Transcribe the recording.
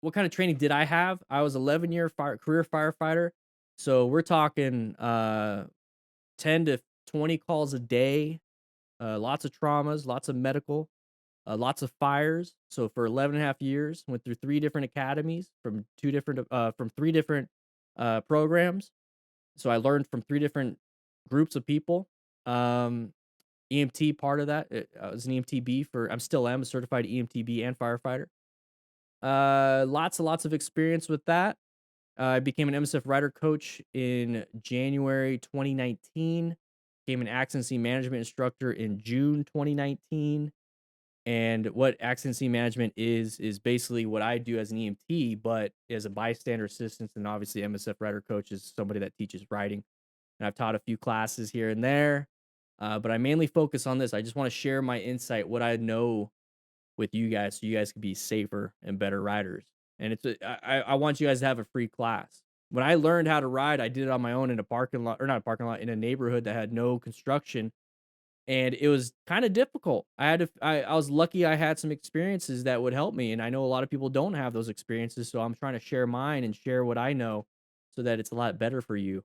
what kind of training did I have? I was 11-year career firefighter. So we're talking 10 to 20 calls a day, lots of traumas, lots of medical, lots of fires. So for 11 and a half years, went through three different academies from three different programs. So I learned from three different groups of people. Um, EMT part of that. I was an EMTB for, I'm still am a certified EMTB and firefighter. Lots and lots of experience with that. I became an MSF rider coach in January 2019. Became an accident scene management instructor in June 2019. And what accident scene management is basically what I do as an EMT, but as a bystander assistant, and obviously MSF rider coach is somebody that teaches riding. And I've taught a few classes here and there, but I mainly focus on this. I just want to share my insight, what I know with you guys, so you guys can be safer and better riders. And I want you guys to have a free class. When I learned how to ride, I did it on my own in a parking lot, or not a parking lot, in a neighborhood that had no construction, and it was kind of difficult. I was lucky I had some experiences that would help me, and I know a lot of people don't have those experiences, so I'm trying to share mine and share what I know so that it's a lot better for you.